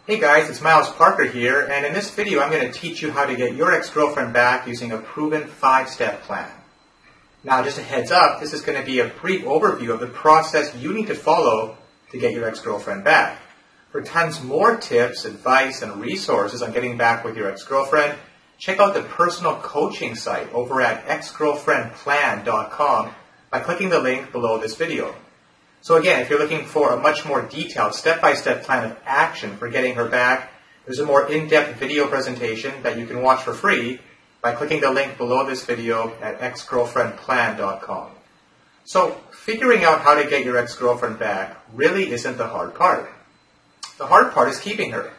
Hey guys, it's Miles Parker here, and in this video I'm going to teach you how to get your ex-girlfriend back using a proven 5-step plan. Now just a heads up, this is going to be a brief overview of the process you need to follow to get your ex-girlfriend back. For tons more tips, advice, and resources on getting back with your ex-girlfriend, check out the personal coaching site over at exgirlfriendplan.com by clicking the link below this video. So again, if you're looking for a much more detailed step-by-step plan of action for getting her back, there's a more in-depth video presentation that you can watch for free by clicking the link below this video at exgirlfriendplan.com. So figuring out how to get your ex-girlfriend back really isn't the hard part. The hard part is keeping her.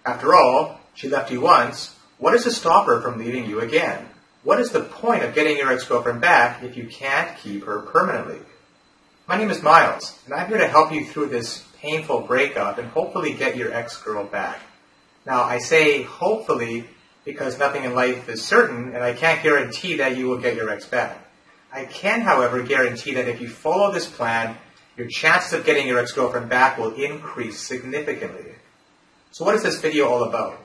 After all, she left you once. What is to stop her from leaving you again? What is the point of getting your ex-girlfriend back if you can't keep her permanently? My name is Miles, and I'm here to help you through this painful breakup and hopefully get your ex-girl back. Now, I say hopefully because nothing in life is certain, and I can't guarantee that you will get your ex back. I can, however, guarantee that if you follow this plan, your chances of getting your ex-girlfriend back will increase significantly. So what is this video all about?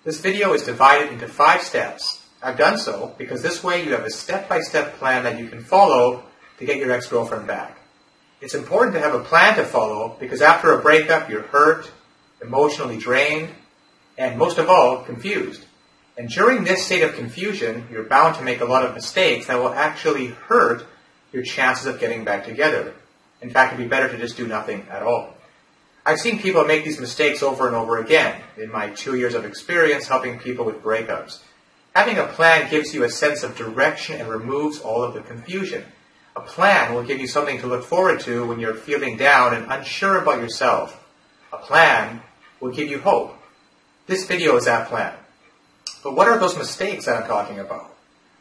This video is divided into 5 steps. I've done so because this way you have a step-by-step plan that you can follow to get your ex-girlfriend back. It's important to have a plan to follow because after a breakup, you're hurt, emotionally drained, and most of all, confused. And during this state of confusion, you're bound to make a lot of mistakes that will actually hurt your chances of getting back together. In fact, it'd be better to just do nothing at all. I've seen people make these mistakes over and over again in my 2 years of experience helping people with breakups. Having a plan gives you a sense of direction and removes all of the confusion. A plan will give you something to look forward to when you're feeling down and unsure about yourself. A plan will give you hope. This video is that plan. But what are those mistakes that I'm talking about?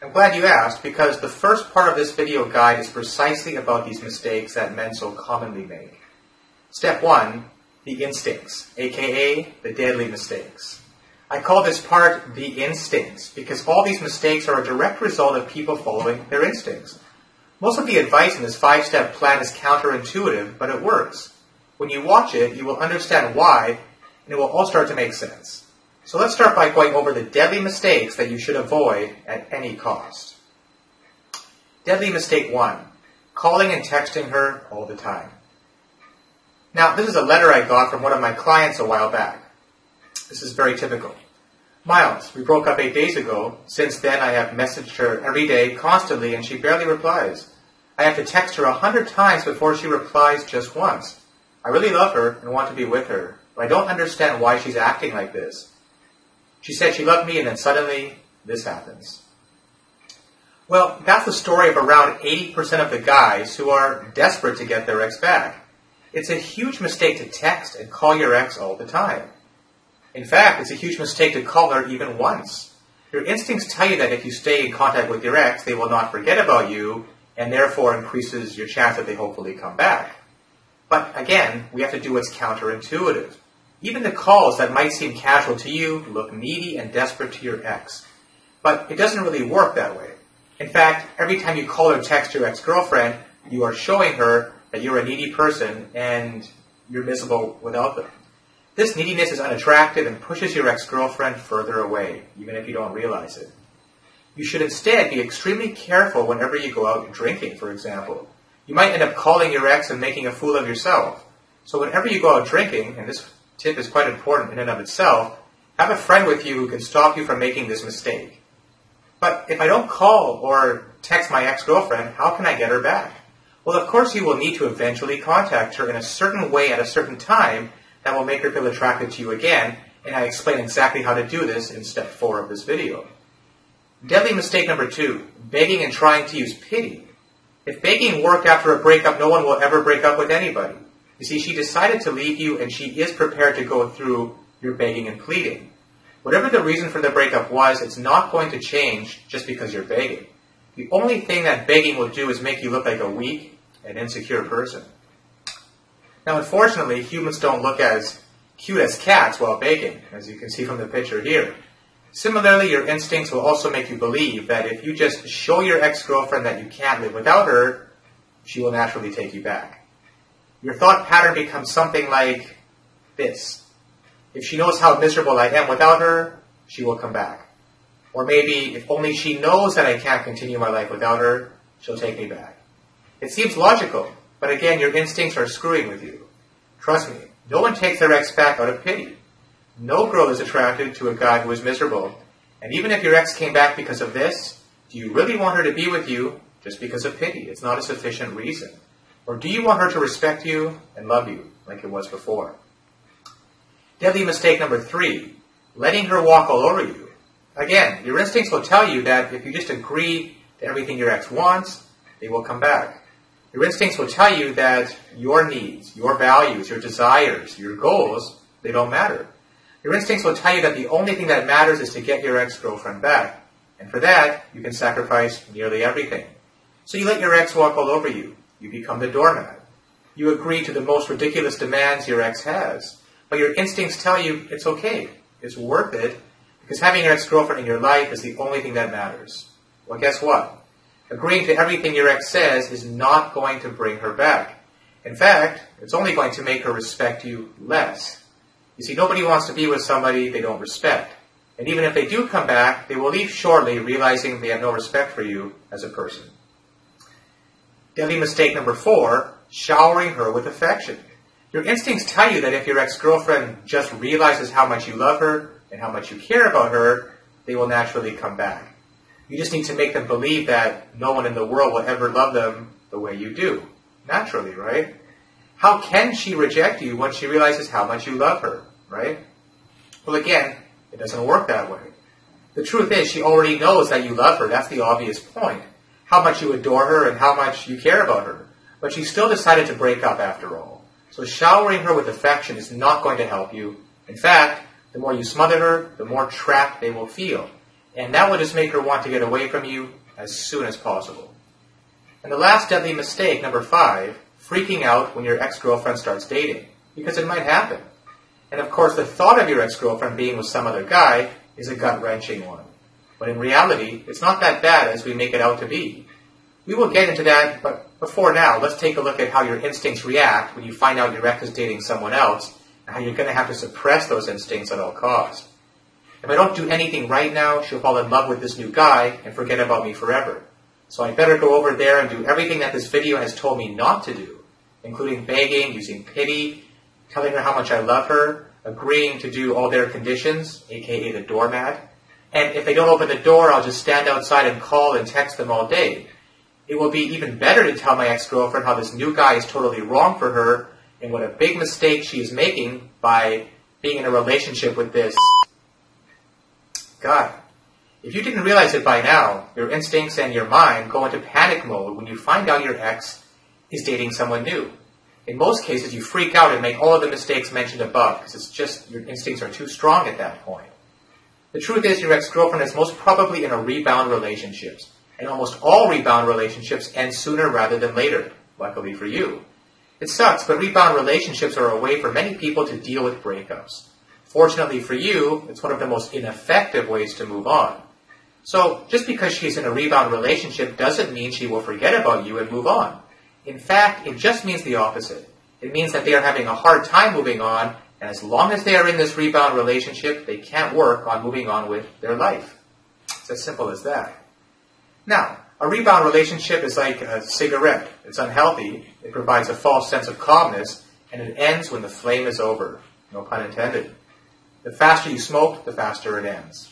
I'm glad you asked because the first part of this video guide is precisely about these mistakes that men so commonly make. Step 1, the instincts, aka the deadly mistakes. I call this part the instincts because all these mistakes are a direct result of people following their instincts. Most of the advice in this 5-step plan is counterintuitive, but it works. When you watch it, you will understand why, and it will all start to make sense. So let's start by going over the deadly mistakes that you should avoid at any cost. Deadly mistake 1, calling and texting her all the time. Now, this is a letter I got from one of my clients a while back. This is very typical. Miles, we broke up 8 days ago. Since then, I have messaged her every day, constantly, and she barely replies. I have to text her 100 times before she replies just once. I really love her and want to be with her, but I don't understand why she's acting like this. She said she loved me, and then suddenly, this happens. Well, that's the story of around 80% of the guys who are desperate to get their ex back. It's a huge mistake to text and call your ex all the time. In fact, it's a huge mistake to call her even once. Your instincts tell you that if you stay in contact with your ex, they will not forget about you, and therefore increases your chance that they hopefully come back. But again, we have to do what's counterintuitive. Even the calls that might seem casual to you look needy and desperate to your ex. But it doesn't really work that way. In fact, every time you call or text your ex-girlfriend, you are showing her that you're a needy person and you're miserable without them. This neediness is unattractive and pushes your ex-girlfriend further away, even if you don't realize it. You should instead be extremely careful whenever you go out drinking, for example. You might end up calling your ex and making a fool of yourself. So whenever you go out drinking, and this tip is quite important in and of itself, have a friend with you who can stop you from making this mistake. But if I don't call or text my ex-girlfriend, how can I get her back? Well, of course you will need to eventually contact her in a certain way at a certain time that will make her feel attracted to you again, and I explain exactly how to do this in step 4 of this video. Deadly mistake number 2, begging and trying to use pity. If begging worked after a breakup, no one will ever break up with anybody. You see, she decided to leave you, and she is prepared to go through your begging and pleading. Whatever the reason for the breakup was, it's not going to change just because you're begging. The only thing that begging will do is make you look like a weak and insecure person. Now, unfortunately, humans don't look as cute as cats while begging, as you can see from the picture here. Similarly, your instincts will also make you believe that if you just show your ex-girlfriend that you can't live without her, she will naturally take you back. Your thought pattern becomes something like this. If she knows how miserable I am without her, she will come back. Or maybe if only she knows that I can't continue my life without her, she'll take me back. It seems logical, but again, your instincts are screwing with you. Trust me, no one takes their ex back out of pity. No girl is attracted to a guy who is miserable. And even if your ex came back because of this, do you really want her to be with you just because of pity? It's not a sufficient reason. Or do you want her to respect you and love you like it was before? Deadly mistake number 3, letting her walk all over you. Again, your instincts will tell you that if you just agree to everything your ex wants, they will come back. Your instincts will tell you that your needs, your values, your desires, your goals, they don't matter. Your instincts will tell you that the only thing that matters is to get your ex-girlfriend back. And for that, you can sacrifice nearly everything. So you let your ex walk all over you. You become the doormat. You agree to the most ridiculous demands your ex has. But your instincts tell you it's okay. It's worth it. Because having your ex-girlfriend in your life is the only thing that matters. Well, guess what? Agreeing to everything your ex says is not going to bring her back. In fact, it's only going to make her respect you less. You see, nobody wants to be with somebody they don't respect. And even if they do come back, they will leave shortly, realizing they have no respect for you as a person. Deadly mistake number 4, showering her with affection. Your instincts tell you that if your ex-girlfriend just realizes how much you love her and how much you care about her, they will naturally come back. You just need to make them believe that no one in the world will ever love them the way you do. Naturally, right? How can she reject you when she realizes how much you love her, right? Well, again, it doesn't work that way. The truth is, she already knows that you love her. That's the obvious point. How much you adore her and how much you care about her. But she still decided to break up after all. So showering her with affection is not going to help you. In fact, the more you smother her, the more trapped they will feel. And that will just make her want to get away from you as soon as possible. And the last deadly mistake, number 5, freaking out when your ex-girlfriend starts dating. Because it might happen. And of course, the thought of your ex-girlfriend being with some other guy is a gut-wrenching one. But in reality, it's not that bad as we make it out to be. We will get into that, but before now, let's take a look at how your instincts react when you find out your ex is dating someone else, and how you're going to have to suppress those instincts at all costs. If I don't do anything right now, she'll fall in love with this new guy and forget about me forever. So I better go over there and do everything that this video has told me not to do, including begging, using pity, telling her how much I love her, agreeing to do all their conditions, aka the doormat. And if they don't open the door, I'll just stand outside and call and text them all day. It will be even better to tell my ex-girlfriend how this new guy is totally wrong for her and what a big mistake she is making by being in a relationship with this guy. If you didn't realize it by now, your instincts and your mind go into panic mode when you find out your ex is dating someone new. In most cases, you freak out and make all of the mistakes mentioned above because it's just your instincts are too strong at that point. The truth is your ex-girlfriend is most probably in a rebound relationship. And almost all rebound relationships end sooner rather than later, luckily for you. It sucks, but rebound relationships are a way for many people to deal with breakups. Fortunately for you, it's one of the most ineffective ways to move on. So, just because she's in a rebound relationship doesn't mean she will forget about you and move on. In fact, it just means the opposite. It means that they are having a hard time moving on, and as long as they are in this rebound relationship, they can't work on moving on with their life. It's as simple as that. Now, a rebound relationship is like a cigarette. It's unhealthy, it provides a false sense of calmness, and it ends when the flame is over. No pun intended. The faster you smoke, the faster it ends.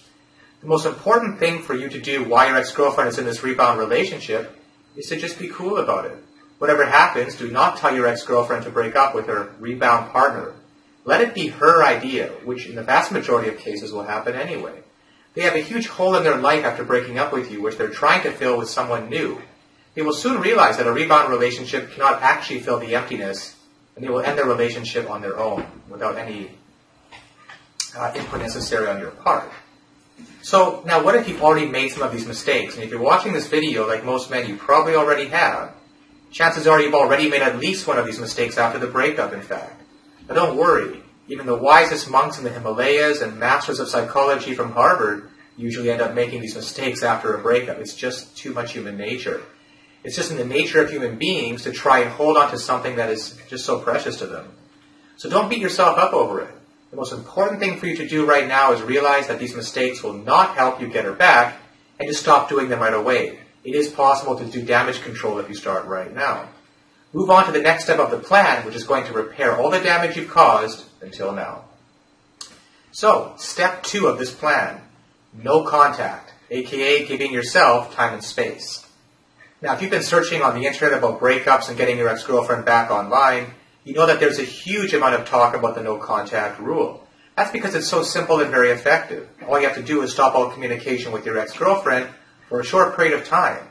The most important thing for you to do while your ex-girlfriend is in this rebound relationship is to just be cool about it. Whatever happens, do not tell your ex-girlfriend to break up with her rebound partner. Let it be her idea, which in the vast majority of cases will happen anyway. They have a huge hole in their life after breaking up with you, which they're trying to fill with someone new. They will soon realize that a rebound relationship cannot actually fill the emptiness, and they will end their relationship on their own, without any input necessary on your part. So, now what if you've already made some of these mistakes? And if you're watching this video, like most men, you probably already have. Chances are you've already made at least one of these mistakes after the breakup, in fact. But don't worry. Even the wisest monks in the Himalayas and masters of psychology from Harvard usually end up making these mistakes after a breakup. It's just too much human nature. It's just in the nature of human beings to try and hold on to something that is just so precious to them. So don't beat yourself up over it. The most important thing for you to do right now is realize that these mistakes will not help you get her back, and to stop doing them right away. It is possible to do damage control if you start right now. Move on to the next step of the plan, which is going to repair all the damage you've caused until now. So, step 2 of this plan, no contact, aka giving yourself time and space. Now, if you've been searching on the internet about breakups and getting your ex-girlfriend back online, you know that there's a huge amount of talk about the no contact rule. That's because it's so simple and very effective. All you have to do is stop all communication with your ex-girlfriend for a short period of time.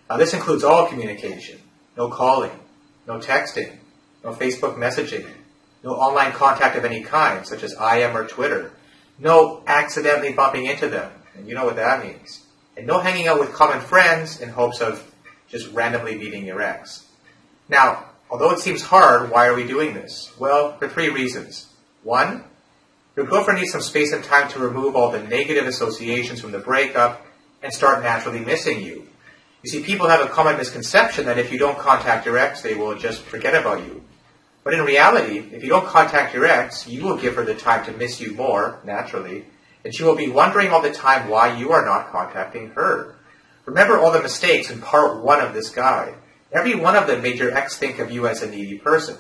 Now, this includes all communication, no calling, no texting, no Facebook messaging, no online contact of any kind, such as IM or Twitter, no accidentally bumping into them, and you know what that means, and no hanging out with common friends in hopes of just randomly meeting your ex. Now, although it seems hard, why are we doing this? Well, for 3 reasons. 1, your girlfriend needs some space and time to remove all the negative associations from the breakup and start naturally missing you. You see, people have a common misconception that if you don't contact your ex, they will just forget about you. But in reality, if you don't contact your ex, you will give her the time to miss you more, naturally, and she will be wondering all the time why you are not contacting her. Remember all the mistakes in part 1 of this guide. Every one of them made your ex think of you as a needy person.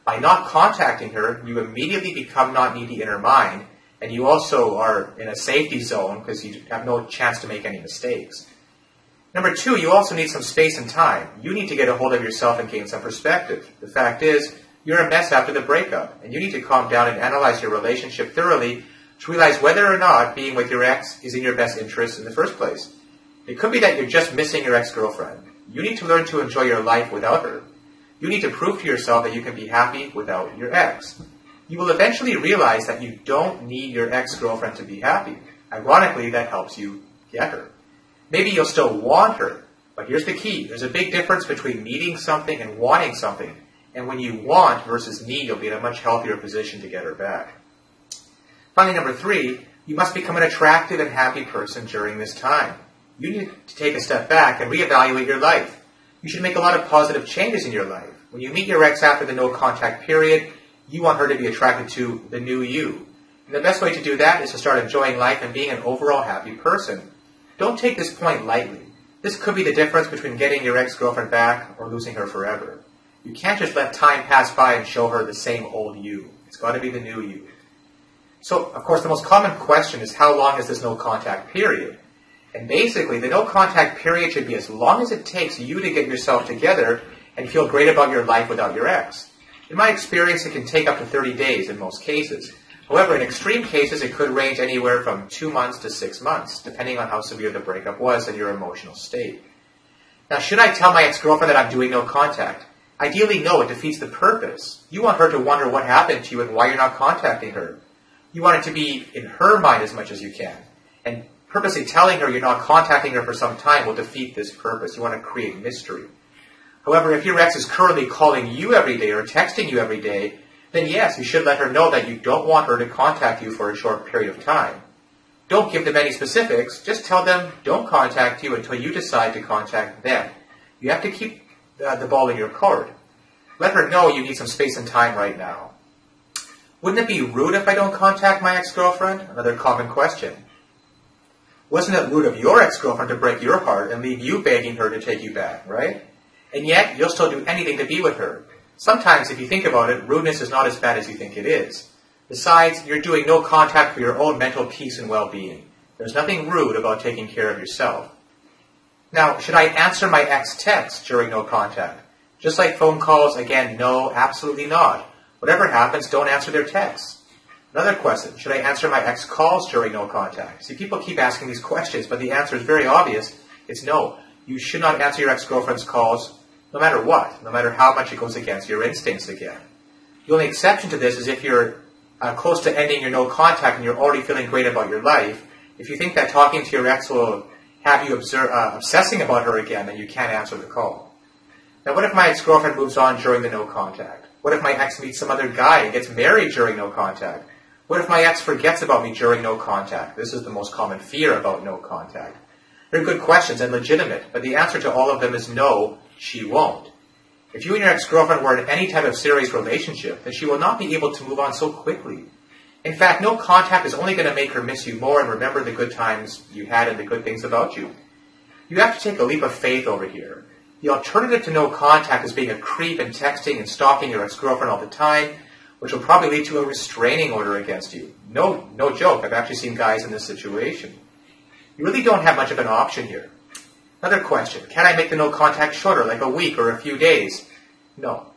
By not contacting her, you immediately become not needy in her mind, and you also are in a safety zone because you have no chance to make any mistakes. Number 2, you also need some space and time. You need to get a hold of yourself and gain some perspective. The fact is, you're a mess after the breakup, and you need to calm down and analyze your relationship thoroughly to realize whether or not being with your ex is in your best interest in the first place. It could be that you're just missing your ex-girlfriend. You need to learn to enjoy your life without her. You need to prove to yourself that you can be happy without your ex. You will eventually realize that you don't need your ex-girlfriend to be happy. Ironically, that helps you get her. Maybe you'll still want her, but here's the key. There's a big difference between needing something and wanting something. And when you want versus need, you'll be in a much healthier position to get her back. Finally, number 3, you must become an attractive and happy person during this time. You need to take a step back and reevaluate your life. You should make a lot of positive changes in your life. When you meet your ex after the no contact period, you want her to be attracted to the new you. And the best way to do that is to start enjoying life and being an overall happy person. Don't take this point lightly. This could be the difference between getting your ex-girlfriend back or losing her forever. You can't just let time pass by and show her the same old you. It's got to be the new you. So, of course, the most common question is how long is this no contact period? And basically, the no contact period should be as long as it takes you to get yourself together and feel great about your life without your ex. In my experience, it can take up to 30 days in most cases. However, in extreme cases, it could range anywhere from 2 months to 6 months, depending on how severe the breakup was and your emotional state. Now, should I tell my ex-girlfriend that I'm doing no contact? Ideally, no, it defeats the purpose. You want her to wonder what happened to you and why you're not contacting her. You want it to be in her mind as much as you can. And purposely telling her you're not contacting her for some time will defeat this purpose. You want to create mystery. However, if your ex is currently calling you every day or texting you every day, then yes, you should let her know that you don't want her to contact you for a short period of time. Don't give them any specifics. Just tell them don't contact you until you decide to contact them. You have to keep the ball in your court. Let her know you need some space and time right now. Wouldn't it be rude if I don't contact my ex-girlfriend? Another common question. Wasn't it rude of your ex-girlfriend to break your heart and leave you begging her to take you back, right? And yet, you'll still do anything to be with her. Sometimes, if you think about it, rudeness is not as bad as you think it is. Besides, you're doing no contact for your own mental peace and well-being. There's nothing rude about taking care of yourself. Now, should I answer my ex texts during no contact? Just like phone calls, again, no, absolutely not. Whatever happens, don't answer their texts. Another question, should I answer my ex calls during no contact? See, people keep asking these questions, but the answer is very obvious. It's no. You should not answer your ex-girlfriend's calls no matter what, no matter how much it goes against your instincts again. The only exception to this is if you're close to ending your no contact and you're already feeling great about your life. If you think that talking to your ex will have you obsessing about her again, then you can't answer the call. Now, what if my ex-girlfriend moves on during the no contact? What if my ex meets some other guy and gets married during no contact? What if my ex forgets about me during no contact? This is the most common fear about no contact. They're good questions and legitimate, but the answer to all of them is no, she won't. If you and your ex-girlfriend were in any type of serious relationship, then she will not be able to move on so quickly. In fact, no contact is only going to make her miss you more and remember the good times you had and the good things about you. You have to take a leap of faith over here. The alternative to no contact is being a creep and texting and stalking your ex-girlfriend all the time, which will probably lead to a restraining order against you. No joke, I've actually seen guys in this situation. You really don't have much of an option here. Another question, can I make the no contact shorter, like a week or a few days? No.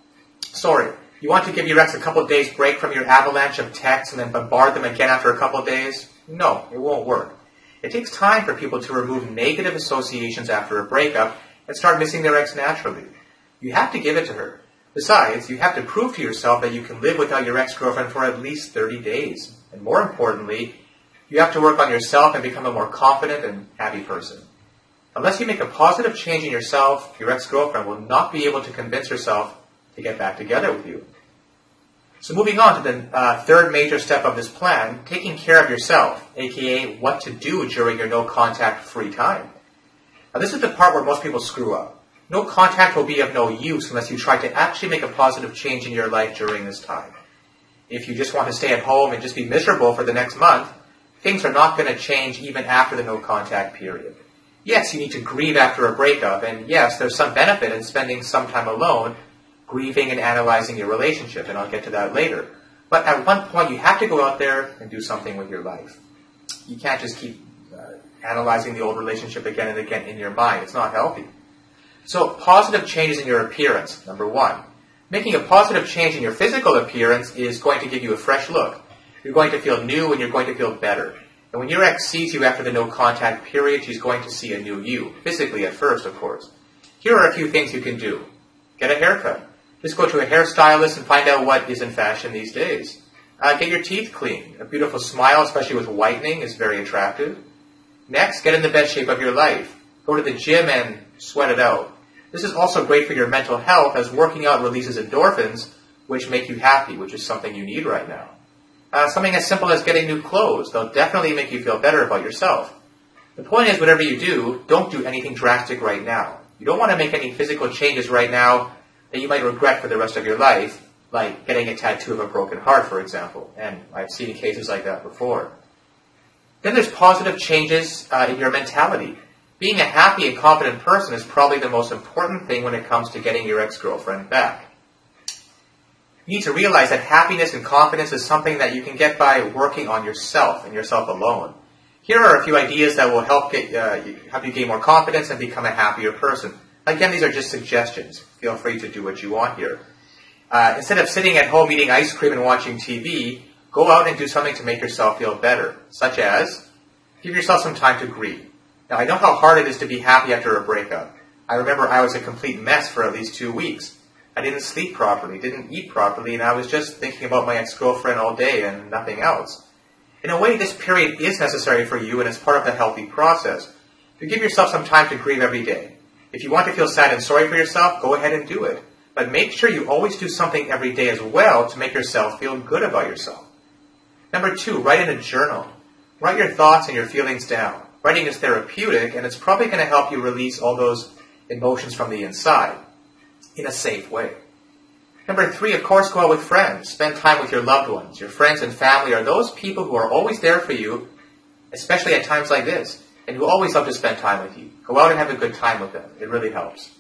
Sorry. You want to give your ex a couple of days break from your avalanche of texts and then bombard them again after a couple of days? No, it won't work. It takes time for people to remove negative associations after a breakup and start missing their ex naturally. You have to give it to her. Besides, you have to prove to yourself that you can live without your ex-girlfriend for at least 30 days. And more importantly, you have to work on yourself and become a more confident and happy person. Unless you make a positive change in yourself, your ex-girlfriend will not be able to convince herself to get back together with you. So moving on to the third major step of this plan, taking care of yourself, aka what to do during your no-contact free time. Now this is the part where most people screw up. No contact will be of no use unless you try to actually make a positive change in your life during this time. If you just want to stay at home and just be miserable for the next month, things are not going to change even after the no-contact period. Yes, you need to grieve after a breakup, and yes, there's some benefit in spending some time alone, grieving and analyzing your relationship, and I'll get to that later. But at one point, you have to go out there and do something with your life. You can't just keep analyzing the old relationship again and again in your mind. It's not healthy. So, positive changes in your appearance, number one. Making a positive change in your physical appearance is going to give you a fresh look. You're going to feel new and you're going to feel better. And when your ex sees you after the no-contact period, she's going to see a new you. Physically at first, of course. Here are a few things you can do. Get a haircut. Just go to a hairstylist and find out what is in fashion these days. Get your teeth cleaned. A beautiful smile, especially with whitening, is very attractive. Next, get in the best shape of your life. Go to the gym and sweat it out. This is also great for your mental health, as working out releases endorphins, which make you happy, which is something you need right now. Something as simple as getting new clothes. They'll definitely make you feel better about yourself. The point is, whatever you do, don't do anything drastic right now. You don't want to make any physical changes right now that you might regret for the rest of your life, like getting a tattoo of a broken heart, for example. And I've seen cases like that before. Then there's positive changes in your mentality. Being a happy and confident person is probably the most important thing when it comes to getting your ex-girlfriend back. You need to realize that happiness and confidence is something that you can get by working on yourself and yourself alone. Here are a few ideas that will help you gain more confidence and become a happier person. Again, these are just suggestions. Feel free to do what you want here. Instead of sitting at home eating ice cream and watching TV, go out and do something to make yourself feel better, such as give yourself some time to grieve. Now, I know how hard it is to be happy after a breakup. I remember I was a complete mess for at least 2 weeks. I didn't sleep properly, didn't eat properly, and I was just thinking about my ex-girlfriend all day and nothing else. In a way, this period is necessary for you, and it's part of the healthy process. You give yourself some time to grieve every day. If you want to feel sad and sorry for yourself, go ahead and do it. But make sure you always do something every day as well to make yourself feel good about yourself. Number 2, write in a journal. Write your thoughts and your feelings down. Writing is therapeutic, and it's probably going to help you release all those emotions from the inside in a safe way. Number 3, of course, go out with friends. Spend time with your loved ones. Your friends and family are those people who are always there for you, especially at times like this, and who always love to spend time with you. Go out and have a good time with them. It really helps.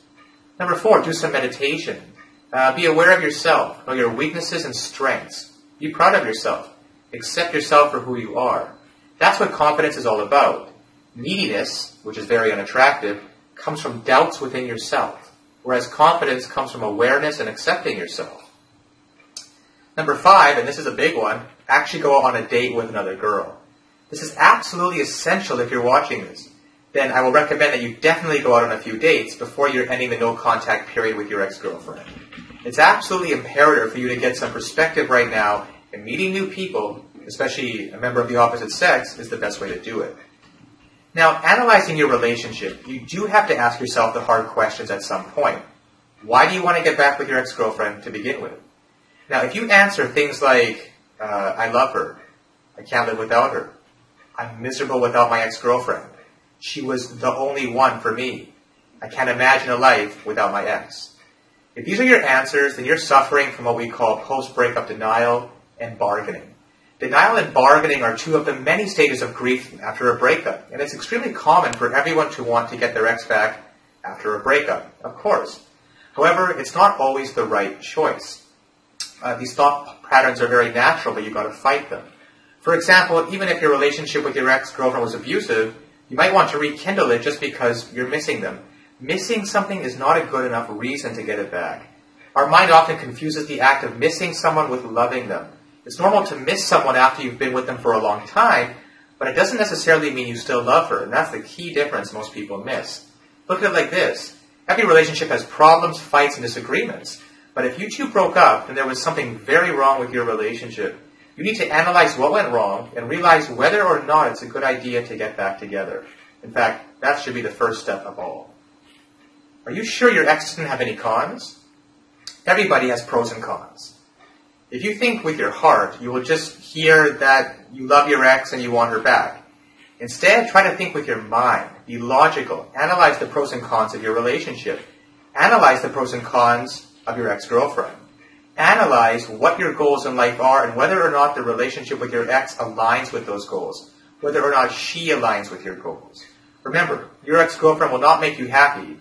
Number 4, do some meditation. Be aware of yourself. Know your weaknesses and strengths. Be proud of yourself. Accept yourself for who you are. That's what confidence is all about. Neediness, which is very unattractive, comes from doubts within yourself, whereas confidence comes from awareness and accepting yourself. Number 5, and this is a big one, actually go on a date with another girl. This is absolutely essential if you're watching this. Then I will recommend that you definitely go out on a few dates before you're ending the no-contact period with your ex-girlfriend. It's absolutely imperative for you to get some perspective right now, and meeting new people, especially a member of the opposite sex, is the best way to do it. Now, analyzing your relationship, you do have to ask yourself the hard questions at some point. Why do you want to get back with your ex-girlfriend to begin with? Now, if you answer things like, I love her, I can't live without her, I'm miserable without my ex-girlfriend, she was the only one for me, I can't imagine a life without my ex. If these are your answers, then you're suffering from what we call post-breakup denial and bargaining. Denial and bargaining are two of the many stages of grief after a breakup, and it's extremely common for everyone to want to get their ex back after a breakup, of course. However, it's not always the right choice. These thought patterns are very natural, but you've got to fight them. For example, even if your relationship with your ex-girlfriend was abusive, you might want to rekindle it just because you're missing them. Missing something is not a good enough reason to get it back. Our mind often confuses the act of missing someone with loving them. It's normal to miss someone after you've been with them for a long time, but it doesn't necessarily mean you still love her, and that's the key difference most people miss. Look at it like this. Every relationship has problems, fights, and disagreements. But if you two broke up and there was something very wrong with your relationship, you need to analyze what went wrong and realize whether or not it's a good idea to get back together. In fact, that should be the first step of all. Are you sure your ex didn't have any cons? Everybody has pros and cons. If you think with your heart, you will just hear that you love your ex and you want her back. Instead, try to think with your mind. Be logical. Analyze the pros and cons of your relationship. Analyze the pros and cons of your ex-girlfriend. Analyze what your goals in life are and whether or not the relationship with your ex aligns with those goals. Whether or not she aligns with your goals. Remember, your ex-girlfriend will not make you happy.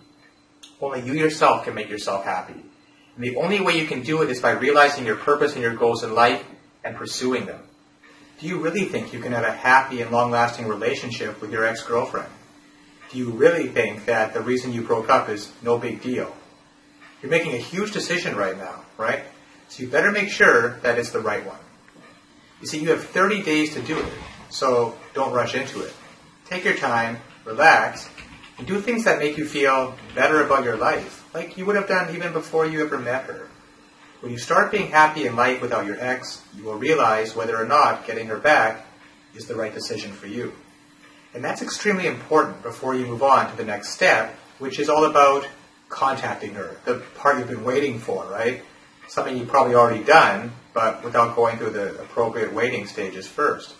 Only you yourself can make yourself happy. And the only way you can do it is by realizing your purpose and your goals in life and pursuing them. Do you really think you can have a happy and long-lasting relationship with your ex-girlfriend? Do you really think that the reason you broke up is no big deal? You're making a huge decision right now, right? So you better make sure that it's the right one. You see, you have 30 days to do it, so don't rush into it. Take your time, relax, and do things that make you feel better about your life, like you would have done even before you ever met her. When you start being happy in life without your ex, you will realize whether or not getting her back is the right decision for you. And that's extremely important before you move on to the next step, which is all about contacting her, the part you've been waiting for, right? Something you've probably already done, but without going through the appropriate waiting stages first.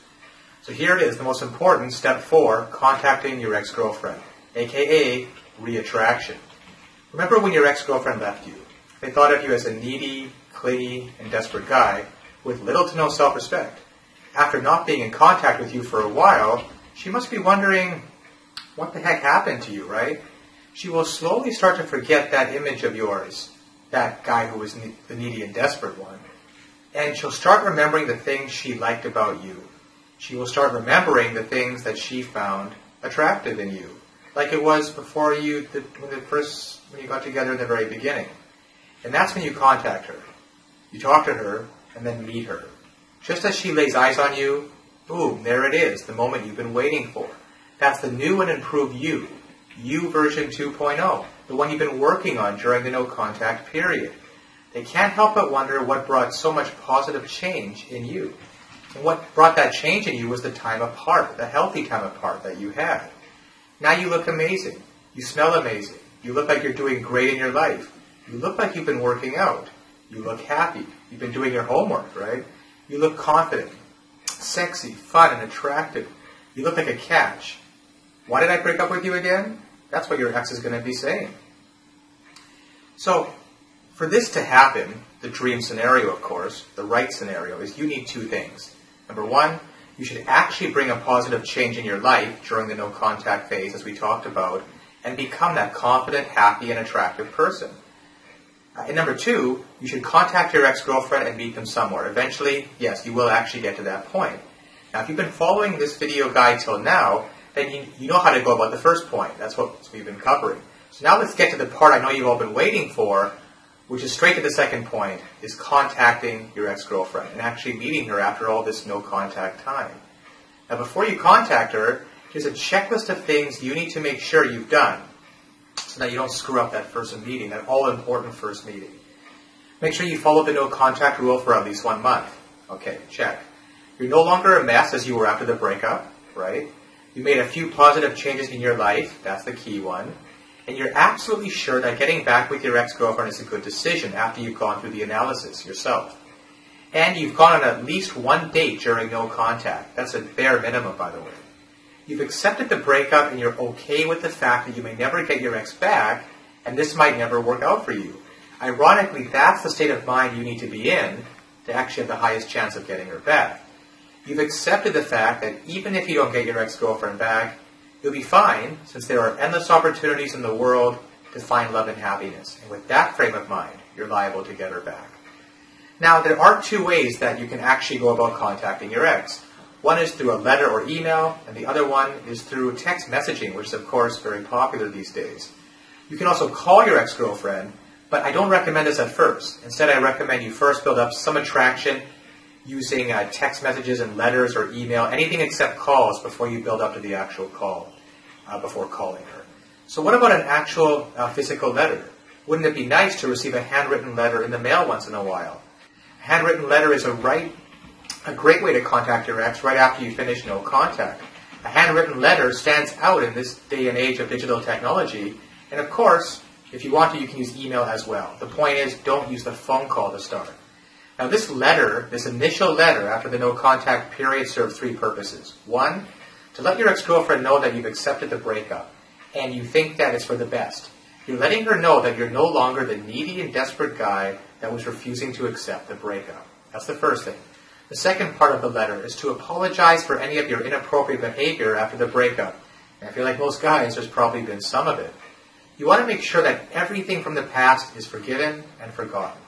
So here it is, the most important, step 4, contacting your ex-girlfriend, aka reattraction. Remember when your ex-girlfriend left you? They thought of you as a needy, clingy, and desperate guy with little to no self-respect. After not being in contact with you for a while, she must be wondering, what the heck happened to you, right? She will slowly start to forget that image of yours, that guy who was the needy and desperate one. And she'll start remembering the things she liked about you. She will start remembering the things that she found attractive in you, like it was before when you got together in the very beginning. And that's when you contact her. You talk to her, and then meet her. Just as she lays eyes on you, boom, there it is, the moment you've been waiting for. That's the new and improved you. You version 2.0, the one you've been working on during the no contact period. They can't help but wonder what brought so much positive change in you. And what brought that change in you was the time apart, the healthy time apart that you had. Now you look amazing. You smell amazing. You look like you're doing great in your life. You look like you've been working out. You look happy. You've been doing your homework, right? You look confident, sexy, fun, and attractive. You look like a catch. Why did I break up with you again? That's what your ex is going to be saying. So, for this to happen, the dream scenario, of course, the right scenario, is you need 2 things. Number 1, you should actually bring a positive change in your life during the no contact phase, as we talked about, and become that confident, happy, and attractive person. And number 2, you should contact your ex-girlfriend and meet them somewhere. Eventually, yes, you will actually get to that point. Now, if you've been following this video guide till now, then you know how to go about the first point. That's what we've been covering. So now let's get to the part I know you've all been waiting for, which is straight to the second point, is contacting your ex-girlfriend and actually meeting her after all this no contact time. Now, before you contact her, there's a checklist of things you need to make sure you've done, so that you don't screw up that first meeting, that all-important first meeting. Make sure you follow the no contact rule for at least 1 month. Okay, check. You're no longer a mess as you were after the breakup, right? You made a few positive changes in your life, that's the key one. And you're absolutely sure that getting back with your ex-girlfriend is a good decision after you've gone through the analysis yourself. And you've gone on at least 1 date during no contact. That's a bare minimum, by the way. You've accepted the breakup and you're okay with the fact that you may never get your ex back, and this might never work out for you. Ironically, that's the state of mind you need to be in to actually have the highest chance of getting her back. You've accepted the fact that even if you don't get your ex-girlfriend back, you'll be fine, since there are endless opportunities in the world to find love and happiness. And with that frame of mind, you're liable to get her back. Now, there are two ways that you can actually go about contacting your ex. One is through a letter or email, and the other one is through text messaging, which is, of course, very popular these days. You can also call your ex-girlfriend, but I don't recommend this at first. Instead, I recommend you first build up some attraction using text messages and letters or email, anything except calls, before you build up to the actual call, before calling her. So what about an actual physical letter? Wouldn't it be nice to receive a handwritten letter in the mail once in a while? A handwritten letter is a great way to contact your ex right after you finish no contact. A handwritten letter stands out in this day and age of digital technology, and of course, if you want to, you can use email as well. The point is, don't use the phone call to start. Now this letter, this initial letter after the no contact period, serves three purposes. One, to let your ex-girlfriend know that you've accepted the breakup, and you think that it's for the best. You're letting her know that you're no longer the needy and desperate guy that was refusing to accept the breakup. That's the first thing. The second part of the letter is to apologize for any of your inappropriate behavior after the breakup. And I feel like most guys, there's probably been some of it. You want to make sure that everything from the past is forgiven and forgotten.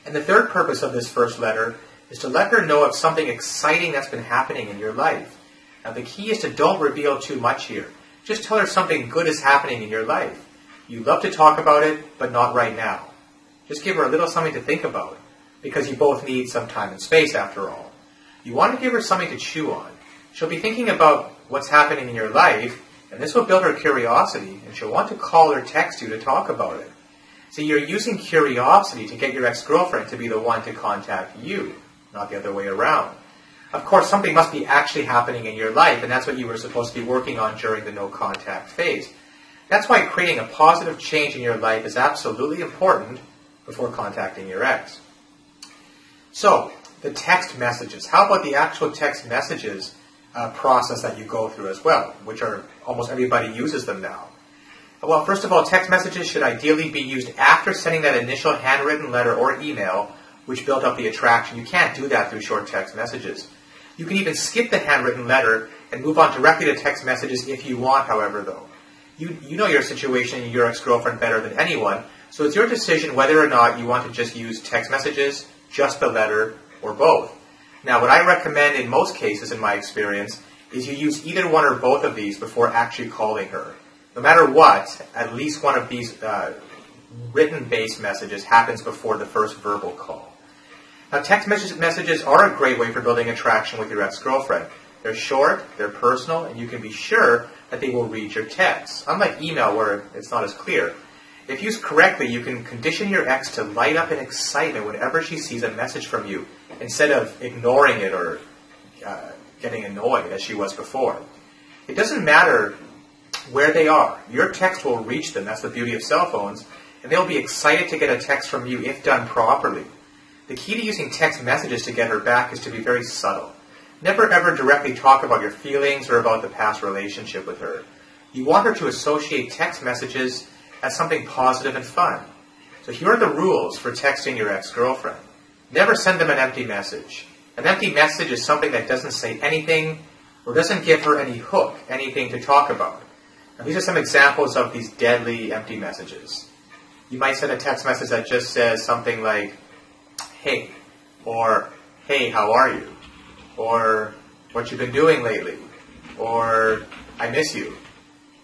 And the third purpose of this first letter is to let her know of something exciting that's been happening in your life. Now the key is to don't reveal too much here. Just tell her something good is happening in your life. You love to talk about it, but not right now. Just give her a little something to think about, because you both need some time and space after all. You want to give her something to chew on. She'll be thinking about what's happening in your life, and this will build her curiosity, and she'll want to call or text you to talk about it. So you're using curiosity to get your ex-girlfriend to be the one to contact you, not the other way around. Of course, something must be actually happening in your life, and that's what you were supposed to be working on during the no-contact phase. That's why creating a positive change in your life is absolutely important before contacting your ex. So, the text messages. How about the actual text messages process that you go through as well, which are almost everybody uses them now? Well, first of all, text messages should ideally be used after sending that initial handwritten letter or email, which built up the attraction. You can't do that through short text messages. You can even skip the handwritten letter and move on directly to text messages if you want, however, though. You know your situation and your ex-girlfriend better than anyone, so it's your decision whether or not you want to just use text messages, just the letter, or both. Now, what I recommend in most cases, in my experience, is you use either one or both of these before actually calling her. No matter what, at least one of these written-based messages happens before the first verbal call. Now, text messages are a great way for building attraction with your ex-girlfriend. They're short, they're personal, and you can be sure that they will read your texts. Unlike email, where it's not as clear. If used correctly, you can condition your ex to light up in excitement whenever she sees a message from you, instead of ignoring it or getting annoyed as she was before. It doesn't matter where they are. Your text will reach them. That's the beauty of cell phones. And they'll be excited to get a text from you if done properly. The key to using text messages to get her back is to be very subtle. Never ever directly talk about your feelings or about the past relationship with her. You want her to associate text messages as something positive and fun. So here are the rules for texting your ex-girlfriend. Never send them an empty message. An empty message is something that doesn't say anything or doesn't give her any hook, anything to talk about. Now, these are some examples of these deadly empty messages. You might send a text message that just says something like, hey, or hey, how are you? Or what you've been doing lately? Or I miss you.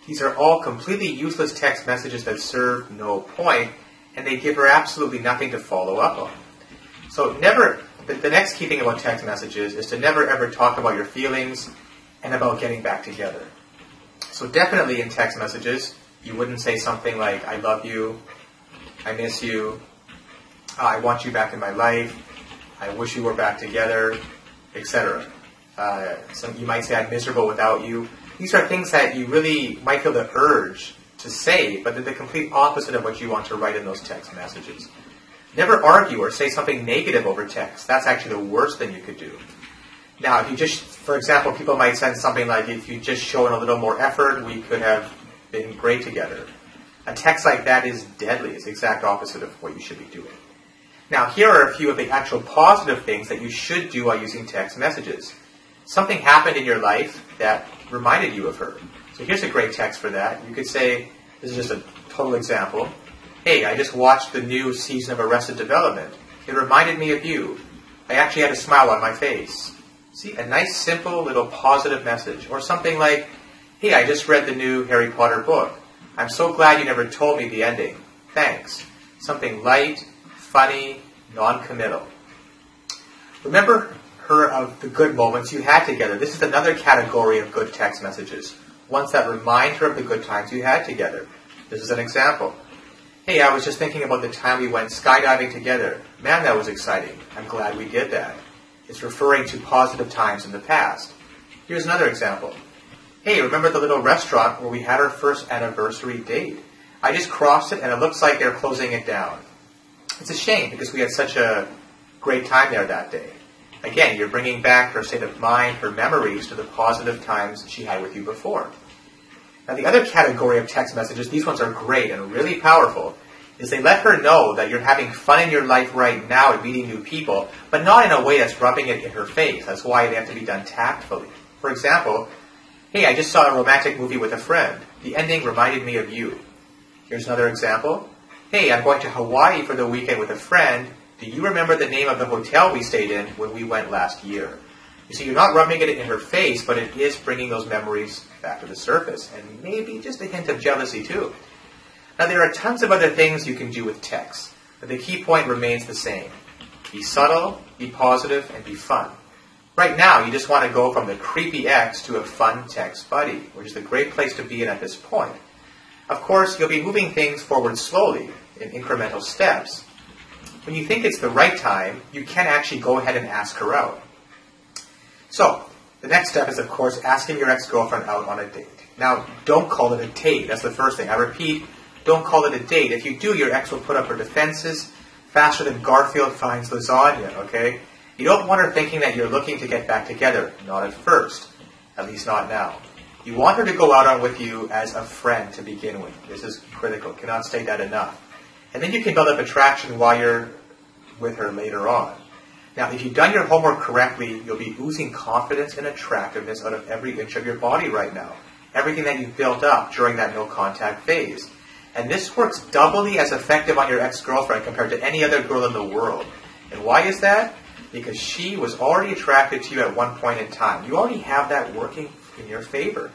These are all completely useless text messages that serve no point, and they give her absolutely nothing to follow up on. So the next key thing about text messages is to never ever talk about your feelings and about getting back together. So definitely in text messages, you wouldn't say something like, I love you, I miss you, I want you back in my life, I wish you were back together, etc. You might say, I'm miserable without you. These are things that you really might feel the urge to say, but they're the complete opposite of what you want to write in those text messages. Never argue or say something negative over text. That's actually the worst thing you could do. Now, if you just, for example, people might send something like, if you just show in a little more effort, we could have been great together. A text like that is deadly. It's the exact opposite of what you should be doing. Now, here are a few of the actual positive things that you should do while using text messages. Something happened in your life that reminded you of her. So here's a great text for that. You could say, this is just a total example, "Hey, I just watched the new season of Arrested Development. It reminded me of you. I actually had a smile on my face." See, a nice, simple, little positive message. Or something like, "Hey, I just read the new Harry Potter book. I'm so glad you never told me the ending. Thanks." Something light, funny, non-committal. Remember her of the good moments you had together. This is another category of good text messages. Ones that remind her of the good times you had together. This is an example. "Hey, I was just thinking about the time we went skydiving together. Man, that was exciting. I'm glad we did that." It's referring to positive times in the past. Here's another example. "Hey, remember the little restaurant where we had our first anniversary date? I just crossed it and it looks like they're closing it down. It's a shame because we had such a great time there that day." Again, you're bringing back her state of mind, her memories to the positive times she had with you before. Now, the other category of text messages, these ones are great and really powerful, is they let her know that you're having fun in your life right now and meeting new people, but not in a way that's rubbing it in her face. That's why they have to be done tactfully. For example, "Hey, I just saw a romantic movie with a friend. The ending reminded me of you." Here's another example. "Hey, I'm going to Hawaii for the weekend with a friend. Do you remember the name of the hotel we stayed in when we went last year?" You see, you're not rubbing it in her face, but it is bringing those memories back to the surface, and maybe just a hint of jealousy too. Now, there are tons of other things you can do with text, but the key point remains the same. Be subtle, be positive, and be fun. Right now, you just want to go from the creepy ex to a fun text buddy, which is a great place to be in at this point. Of course, you'll be moving things forward slowly, in incremental steps. When you think it's the right time, you can actually go ahead and ask her out. So, the next step is, of course, asking your ex-girlfriend out on a date. Now, don't call it a date. That's the first thing. I repeat, don't call it a date. If you do, your ex will put up her defenses faster than Garfield finds lasagna, okay? You don't want her thinking that you're looking to get back together. Not at first. At least not now. You want her to go out on with you as a friend to begin with. This is critical. Cannot state that enough. And then you can build up attraction while you're with her later on. Now, if you've done your homework correctly, you'll be oozing confidence and attractiveness out of every inch of your body right now. Everything that you've built up during that no-contact phase. And this works doubly as effective on your ex-girlfriend compared to any other girl in the world. And why is that? Because she was already attracted to you at one point in time. You already have that working in your favor.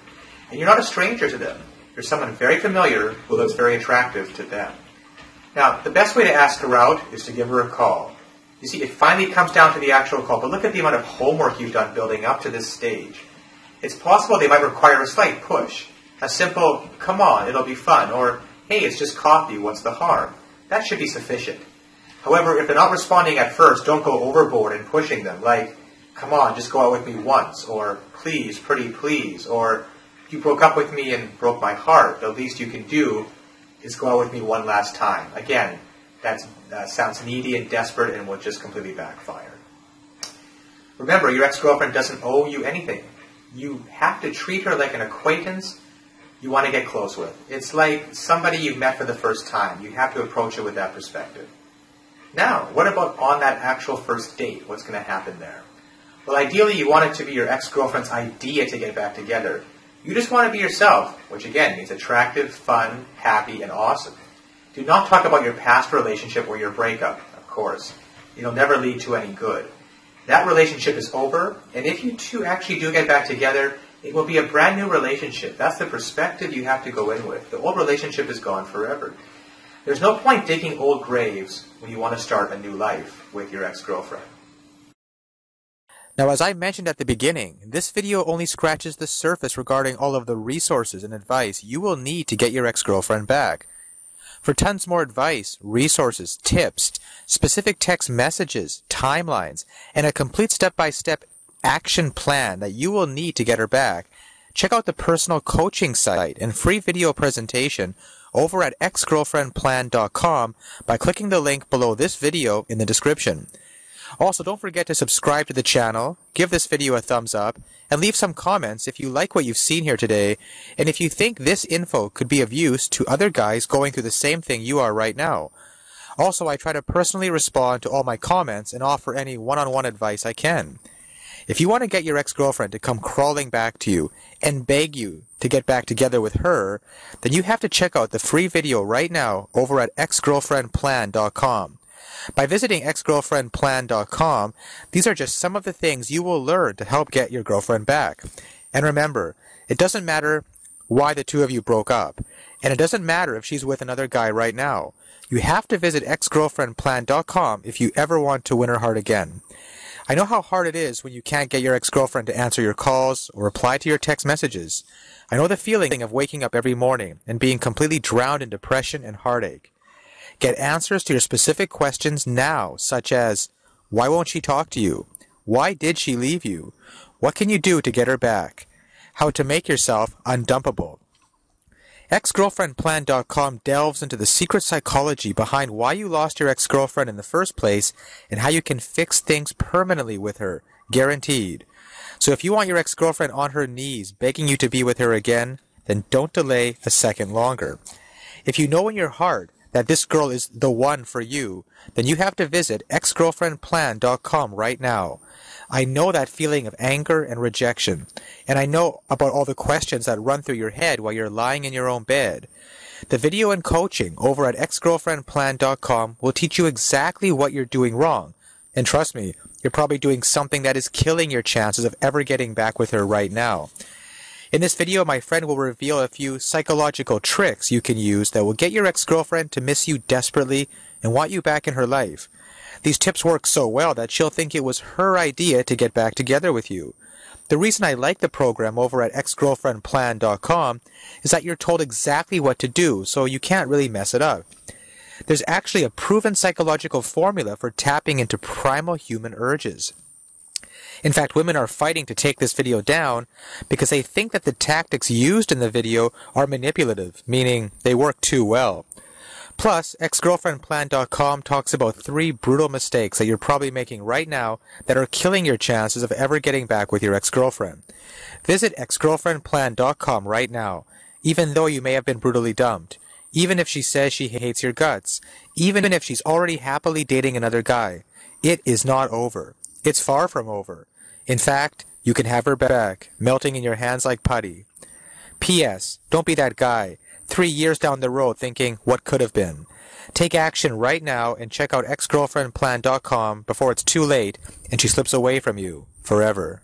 And you're not a stranger to them. You're someone very familiar who looks very attractive to them. Now, the best way to ask her out is to give her a call. You see, it finally comes down to the actual call, but look at the amount of homework you've done building up to this stage. It's possible they might require a slight push. A simple, "Come on, it'll be fun," or "Hey, it's just coffee, what's the harm?" That should be sufficient. However, if they're not responding at first, don't go overboard in pushing them, like, "Come on, just go out with me once," or "Please, pretty please," or "You broke up with me and broke my heart. The least you can do is go out with me one last time." Again, that sounds needy and desperate and will just completely backfire. Remember, your ex-girlfriend doesn't owe you anything. You have to treat her like an acquaintance you want to get close with. It's like somebody you've met for the first time. You have to approach it with that perspective. Now, what about on that actual first date? What's going to happen there? Well, ideally, you want it to be your ex-girlfriend's idea to get back together. You just want to be yourself, which again means attractive, fun, happy, and awesome. Do not talk about your past relationship or your breakup, of course. It'll never lead to any good. That relationship is over, and if you two actually do get back together, it will be a brand new relationship. That's the perspective you have to go in with. The old relationship is gone forever. There's no point digging old graves when you want to start a new life with your ex-girlfriend. Now, as I mentioned at the beginning, this video only scratches the surface regarding all of the resources and advice you will need to get your ex-girlfriend back. For tons more advice, resources, tips, specific text messages, timelines, and a complete step-by-step action plan that you will need to get her back, check out the personal coaching site and free video presentation over at exgirlfriendplan.com by clicking the link below this video in the description. Also, don't forget to subscribe to the channel, give this video a thumbs up, and leave some comments if you like what you've seen here today, and if you think this info could be of use to other guys going through the same thing you are right now. Also, I try to personally respond to all my comments and offer any one-on-one advice I can. If you want to get your ex-girlfriend to come crawling back to you and beg you to get back together with her, then you have to check out the free video right now over at exgirlfriendplan.com. By visiting exgirlfriendplan.com, these are just some of the things you will learn to help get your girlfriend back. And remember, it doesn't matter why the two of you broke up, and it doesn't matter if she's with another guy right now. You have to visit exgirlfriendplan.com if you ever want to win her heart again. I know how hard it is when you can't get your ex-girlfriend to answer your calls or reply to your text messages. I know the feeling of waking up every morning and being completely drowned in depression and heartache. Get answers to your specific questions now, such as, why won't she talk to you? Why did she leave you? What can you do to get her back? How to make yourself undumpable. Exgirlfriendplan.com delves into the secret psychology behind why you lost your ex-girlfriend in the first place and how you can fix things permanently with her, guaranteed. So if you want your ex-girlfriend on her knees begging you to be with her again, then don't delay a second longer. If you know in your heart that this girl is the one for you, then you have to visit exgirlfriendplan.com right now. I know that feeling of anger and rejection, and I know about all the questions that run through your head while you're lying in your own bed. The video and coaching over at exgirlfriendplan.com will teach you exactly what you're doing wrong. And trust me, you're probably doing something that is killing your chances of ever getting back with her right now. In this video, my friend will reveal a few psychological tricks you can use that will get your ex-girlfriend to miss you desperately and want you back in her life. These tips work so well that she'll think it was her idea to get back together with you. The reason I like the program over at exgirlfriendplan.com is that you're told exactly what to do, so you can't really mess it up. There's actually a proven psychological formula for tapping into primal human urges. In fact, women are fighting to take this video down because they think that the tactics used in the video are manipulative, meaning they work too well. Plus, exgirlfriendplan.com talks about 3 brutal mistakes that you're probably making right now that are killing your chances of ever getting back with your ex-girlfriend. Visit exgirlfriendplan.com right now, even though you may have been brutally dumped, even if she says she hates your guts, even if she's already happily dating another guy. It is not over. It's far from over. In fact, you can have her back, melting in your hands like putty. P.S. Don't be that guy, 3 years down the road thinking, what could have been? Take action right now and check out exgirlfriendplan.com before it's too late and she slips away from you forever.